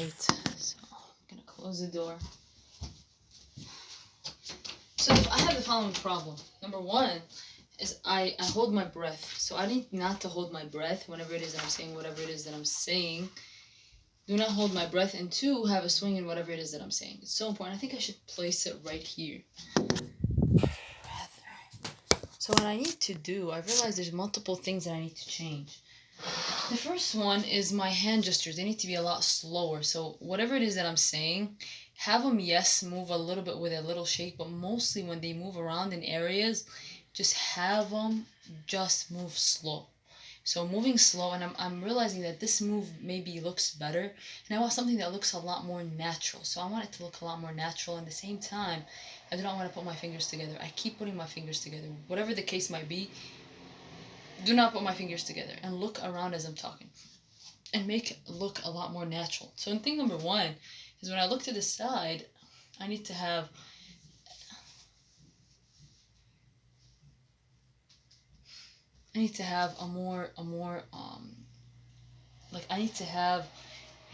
light. So I'm gonna close the door. So I have the following problem. Number one is I hold my breath. So I need not to hold my breath whenever it is that I'm saying whatever it is that I'm saying. Do not hold my breath. And two, have a swing in whatever it is that I'm saying. It's so important. I think I should place it right here. So what I need to do, I realize there's multiple things that I need to change. The first one is my hand gestures. They need to be a lot slower. So whatever it is that I'm saying, have them, yes, move a little bit with a little shake, but mostly when they move around in areas, just have them just move slow. So moving slow, and I'm realizing that this move maybe looks better, and I want something that looks a lot more natural. So I want it to look a lot more natural. At the same time, I do not want to put my fingers together. I keep putting my fingers together. Whatever the case might be, do not put my fingers together and look around as I'm talking and make it look a lot more natural. So thing number one is when I look to the side, I need to have I need to have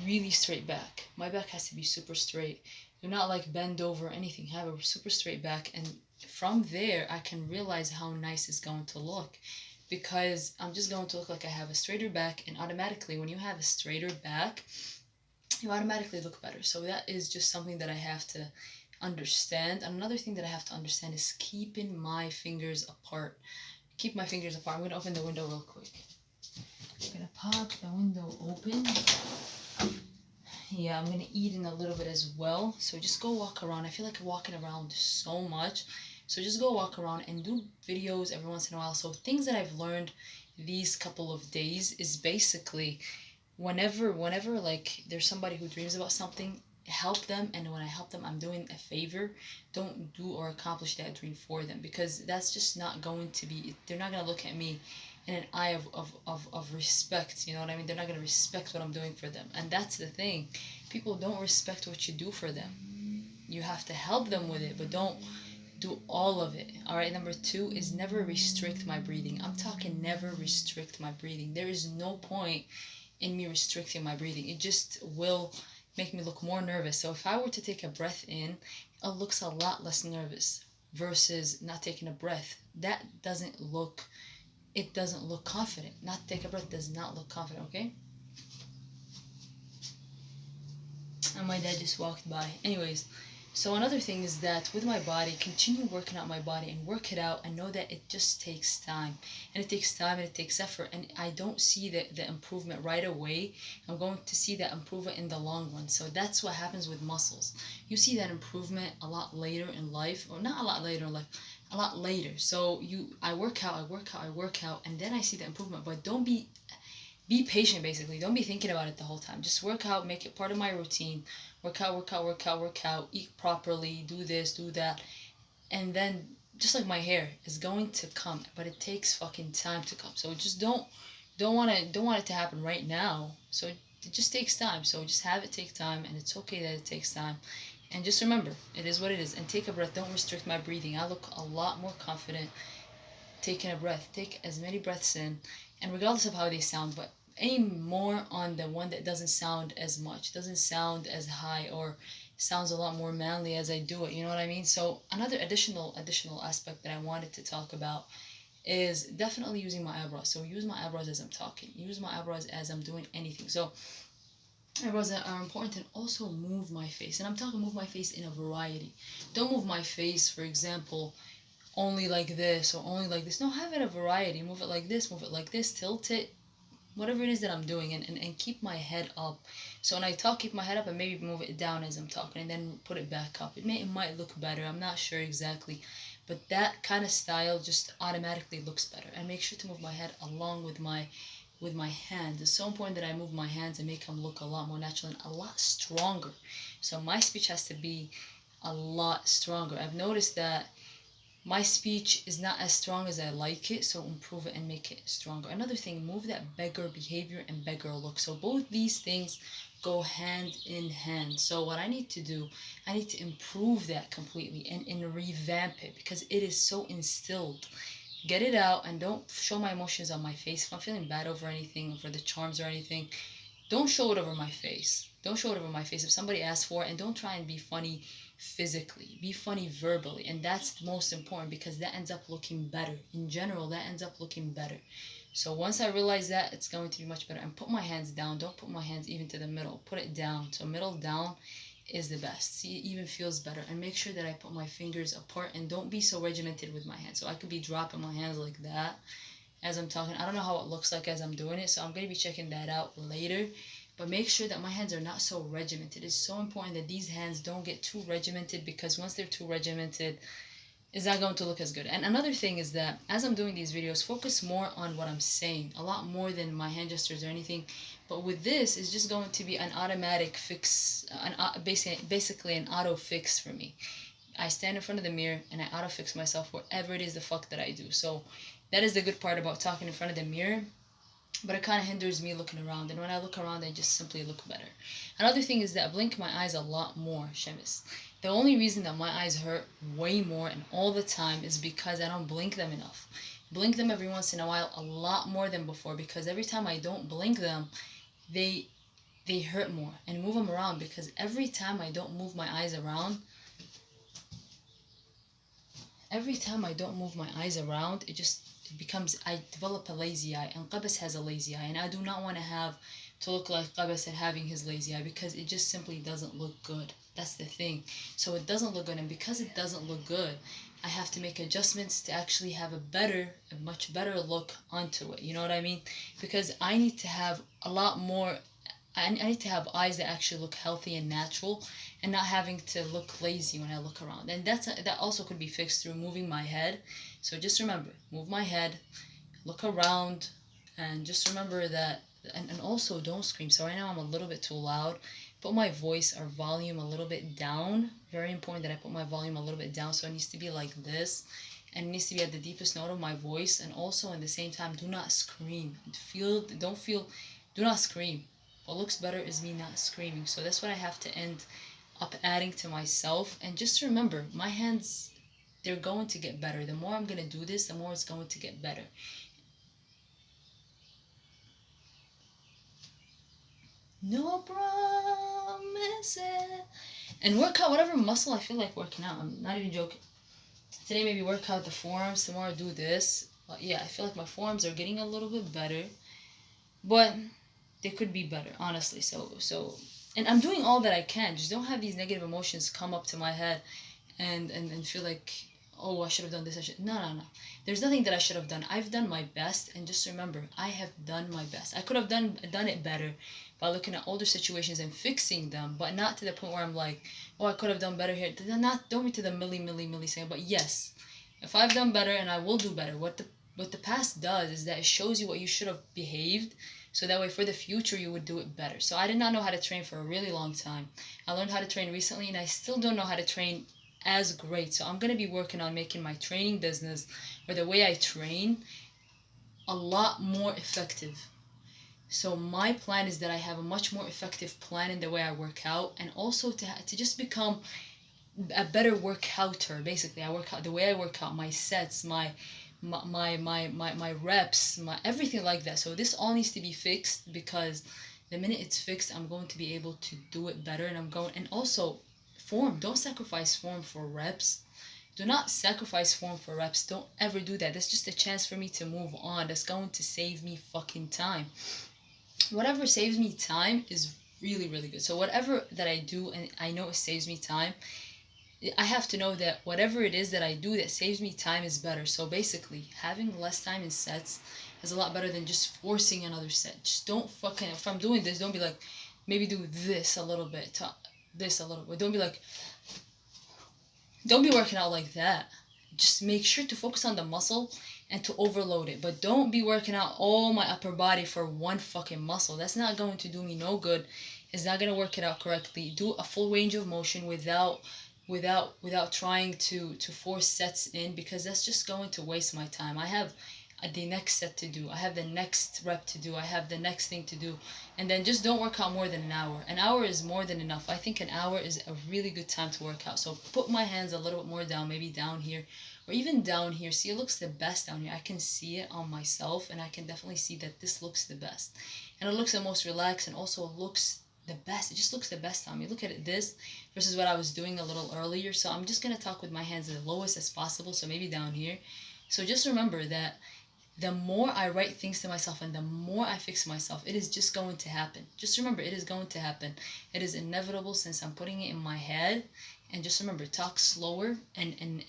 really straight back. My back has to be super straight. Do not like bend over or anything. Have a super straight back, and from there I can realize how nice it's going to look, because I'm just going to look like I have a straighter back, and automatically when you have a straighter back, you automatically look better. So that is just something that I have to understand. Another thing that I have to understand is keeping my fingers apart. Keep my fingers apart. I'm going to open the window real quick. I'm going to pop the window open. Yeah, I'm going to eat in a little bit as well. So just go walk around. I feel like walking around so much. So just go walk around and do videos every once in a while. So things that I've learned these couple of days is basically whenever like there's somebody who dreams about something, help them. And when I help them, I'm doing a favor. Don't do or accomplish that dream for them, because that's just not going to be, they're not going to look at me in an eye of respect. You know what I mean? They're not going to respect what I'm doing for them. And that's the thing. People don't respect what you do for them. You have to help them with it, but don't do all of it. All right, number two is never restrict my breathing. I'm talking never restrict my breathing. There is no point in me restricting my breathing. It just will make me look more nervous. So if I were to take a breath in, it looks a lot less nervous versus not taking a breath. That doesn't look, it doesn't look confident. Not take a breath does not look confident, okay? And my dad just walked by. Anyways, so another thing is that with my body, continue working out my body and work it out, and know that it just takes time. And it takes time and it takes effort. And I don't see the improvement right away. I'm going to see that improvement in the long run. So that's what happens with muscles. You see that improvement a lot later in life, or not a lot later in life, a lot later. So I work out, and then I see the improvement. But don't be patient, basically. Don't be thinking about it the whole time. Just work out, make it part of my routine. Work out, eat properly, do this, do that. And then, just like my hair is going to come, but it takes fucking time to come. So just don't want it to happen right now. So it just takes time. So just have it take time, and it's okay that it takes time. And just remember, it is what it is. And take a breath. Don't restrict my breathing. I look a lot more confident taking a breath. Take as many breaths in, and regardless of how they sound, but aim more on the one that doesn't sound as much, doesn't sound as high, or sounds a lot more manly as I do it. You know what I mean? So another additional aspect that I wanted to talk about is definitely using my eyebrows. So use my eyebrows as I'm talking. Use my eyebrows as I'm doing anything. So eyebrows are important, and also move my face. And I'm talking move my face in a variety. Don't move my face, for example, only like this or only like this. No, have it a variety. Move it like this, tilt it, whatever it is that I'm doing, and keep my head up. So when I talk, keep my head up, and maybe move it down as I'm talking, and then put it back up. It might look better. I'm not sure exactly, but that kind of style just automatically looks better. And make sure to move my head along with my hands. It's so important that I move my hands and make them look a lot more natural and a lot stronger. So my speech has to be a lot stronger. I've noticed that my speech is not as strong as I like it, so improve it and make it stronger. Another thing, move that beggar behavior and beggar look. So both these things go hand in hand. So what I need to do, I need to improve that completely and revamp it, because it is so instilled. Get it out, and don't show my emotions on my face. If I'm feeling bad over anything, over the charms or anything, don't show it over my face. Don't show it over my face if somebody asks for it, and don't try and be funny physically. Be funny verbally, and that's the most important because that ends up looking better. In general, that ends up looking better. So once I realize that, it's going to be much better. And put my hands down. Don't put my hands even to the middle. Put it down. So middle down is the best. See, it even feels better. And make sure that I put my fingers apart, and don't be so regimented with my hands. So I could be dropping my hands like that as I'm talking. I don't know how it looks like as I'm doing it, so I'm going to be checking that out later. But make sure that my hands are not so regimented. It's so important that these hands don't get too regimented, because once they're too regimented, it's not going to look as good. And another thing is that as I'm doing these videos, focus more on what I'm saying, a lot more than my hand gestures or anything. But with this, it's just going to be an automatic fix, basically an auto fix for me. I stand in front of the mirror and I auto fix myself whatever it is the fuck that I do. So that is the good part about talking in front of the mirror. But it kind of hinders me looking around, and when I look around, I just simply look better. Another thing is that I blink my eyes a lot more, Shemis. The only reason that my eyes hurt way more and all the time is because I don't blink them enough. Blink them every once in a while a lot more than before, because every time I don't blink them, they hurt more. And move them around, because every time I don't move my eyes around, it becomes, I develop a lazy eye, and Qabas has a lazy eye, and I do not want to have to look like Qabas at having his lazy eye, because it just simply doesn't look good. That's the thing. So it doesn't look good, and because it doesn't look good, I have to make adjustments to actually have a much better look onto it. You know what I mean? Because I need to have a lot more, I need to have eyes that actually look healthy and natural, and not having to look lazy when I look around. And that also could be fixed through moving my head. So just remember, move my head, look around, and just remember that, and also don't scream. So right now I'm a little bit too loud. Put my voice or volume a little bit down. Very important that I put my volume a little bit down, so it needs to be like this, and it needs to be at the deepest note of my voice. And also at the same time, do not scream. Do not scream. What looks better is me not screaming. So that's what I have to end up adding to myself. And just remember, my hands, they're going to get better. The more I'm going to do this, the more it's going to get better. No promises. And work out whatever muscle I feel like working out. I'm not even joking. Today maybe work out the forearms. Tomorrow do this. But yeah, I feel like my forearms are getting a little bit better. But they could be better, honestly. So and I'm doing all that I can. Just don't have these negative emotions come up to my head and feel like, oh, I should have done this. No. There's nothing that I should have done. I've done my best, and just remember, I have done my best. I could have done it better by looking at older situations and fixing them, but not to the point where I'm like, oh, I could have done better here. Don't be to the milli second. But yes, if I've done better, and I will do better. What the past does is that it shows you what you should have behaved, so that way for the future you would do it better. So I did not know how to train for a really long time. I learned how to train recently, and I still don't know how to train as great. So I'm going to be working on making my training business, or the way I train, a lot more effective. So my plan is that I have a much more effective plan in the way I work out, and also to just become a better workouter. Basically, I work out the way I work out, my sets, my reps, my everything like that. So this all needs to be fixed, because the minute it's fixed, I'm going to be able to do it better. And also form. Don't sacrifice form for reps. Do not sacrifice form for reps. Don't ever do that. That's just a chance for me to move on. That's going to save me fucking time. Whatever saves me time is really, really good. So whatever that I do and I know it saves me time, I have to know that whatever it is that I do that saves me time is better. So basically, having less time in sets is a lot better than just forcing another set. Just don't fucking, if I'm doing this, don't be like, maybe do this a little bit, this a little bit. Don't be working out like that. Just make sure to focus on the muscle and to overload it. But don't be working out all my upper body for one fucking muscle. That's not going to do me no good. It's not going to work it out correctly. Do a full range of motion without trying to force sets in, because that's just going to waste my time. I have the next set to do. I have the next rep to do. I have the next thing to do. And then just don't work out more than an hour. An hour is more than enough. I think an hour is a really good time to work out. So put my hands a little bit more down, maybe down here, or even down here. See, it looks the best down here. I can see it on myself, and I can definitely see that this looks the best. And it looks the most relaxed, and also looks the best. It just looks the best on me. Look at it, this versus what I was doing a little earlier. So I'm just going to talk with my hands as lowest as possible. So maybe down here. So just remember that the more I write things to myself and the more I fix myself, it is just going to happen. Just remember, it is going to happen. It is inevitable since I'm putting it in my head. And just remember, talk slower and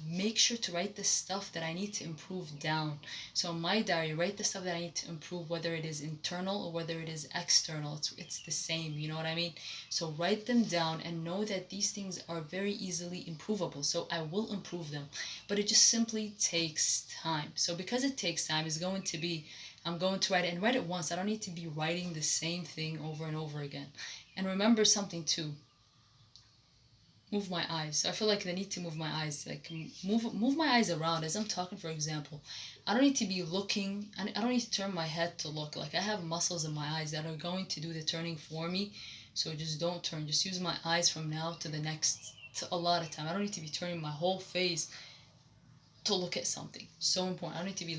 make sure to write the stuff that I need to improve down. So in my diary, write the stuff that I need to improve, whether it is internal or whether it is external. It's the same, you know what I mean? So write them down and know that these things are very easily improvable. So I will improve them, but it just simply takes time. So because it takes time, it's going to be, I'm going to write it and write it once. I don't need to be writing the same thing over and over again. And remember something too, move my eyes. So I feel like I need to move my eyes, like move my eyes around as I'm talking. For example, I don't need to be looking. I don't need to turn my head to look. Like I have muscles in my eyes that are going to do the turning for me. So just don't turn. Just use my eyes from now to the next. To a lot of time. I don't need to be turning my whole face to look at something. So important. I don't need to be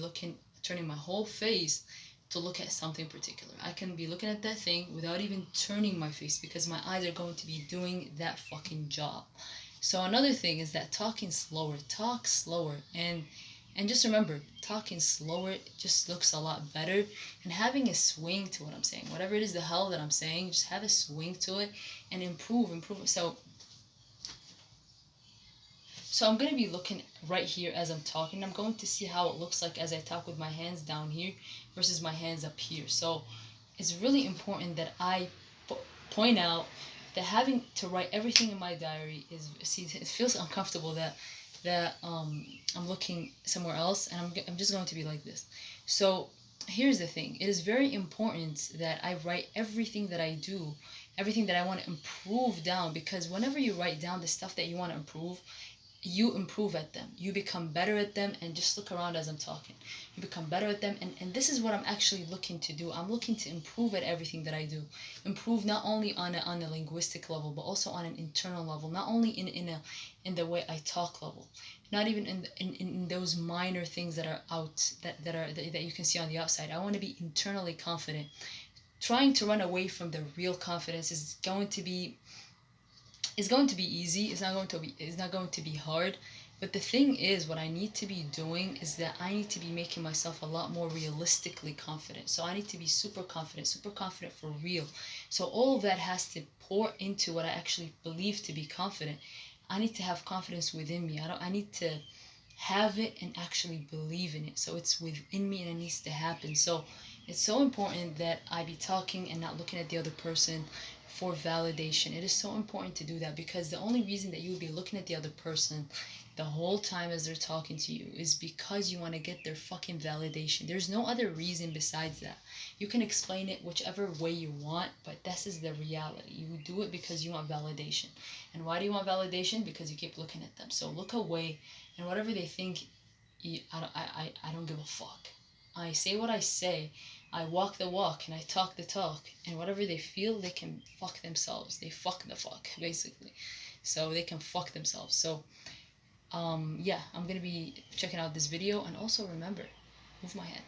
turning my whole face to look at something particular. I can be looking at that thing without even turning my face because my eyes are going to be doing that fucking job. So another thing is that talking slower. Talk slower and just remember, talking slower just looks a lot better, and having a swing to what I'm saying. Whatever it is the hell that I'm saying, just have a swing to it and improve. So I'm going to be looking right here as I'm talking. I'm going to see how it looks like as I talk with my hands down here versus my hands up here. So it's really important that I point out that having to write everything in my diary is, see, it feels uncomfortable that I'm looking somewhere else, and I'm just going to be like this. So here's the thing. It is very important that I write everything that I do, everything that I want to improve down, because whenever you write down the stuff that you want to improve, you improve at them. You become better at them, and just look around as I'm talking. You become better at them, and this is what I'm actually looking to do. I'm looking to improve at everything that I do. Improve not only on a linguistic level, but also on an internal level. Not only in the way I talk level. Not even in those minor things that are that you can see on the outside. I want to be internally confident. Trying to run away from the real confidence is going to be, it's going to be easy. It's not going to be hard. But the thing is, what I need to be doing is that I need to be making myself a lot more realistically confident. So I need to be super confident for real. So all of that has to pour into what I actually believe to be confident. I need to have confidence within me. I need to have it and actually believe in it. So it's within me and it needs to happen. So it's so important that I be talking and not looking at the other person for validation. It is so important to do that, because the only reason that you would be looking at the other person the whole time as they're talking to you is because you want to get their fucking validation. There's no other reason besides that. You can explain it whichever way you want, but this is the reality. You do it because you want validation. And why do you want validation? Because you keep looking at them. So look away, and whatever they think, I don't give a fuck. I say what I say, I walk the walk, and I talk the talk, and whatever they feel, they can fuck themselves. They fuck the fuck, basically. So they can fuck themselves. So yeah, I'm gonna be checking out this video, and also remember, move my head.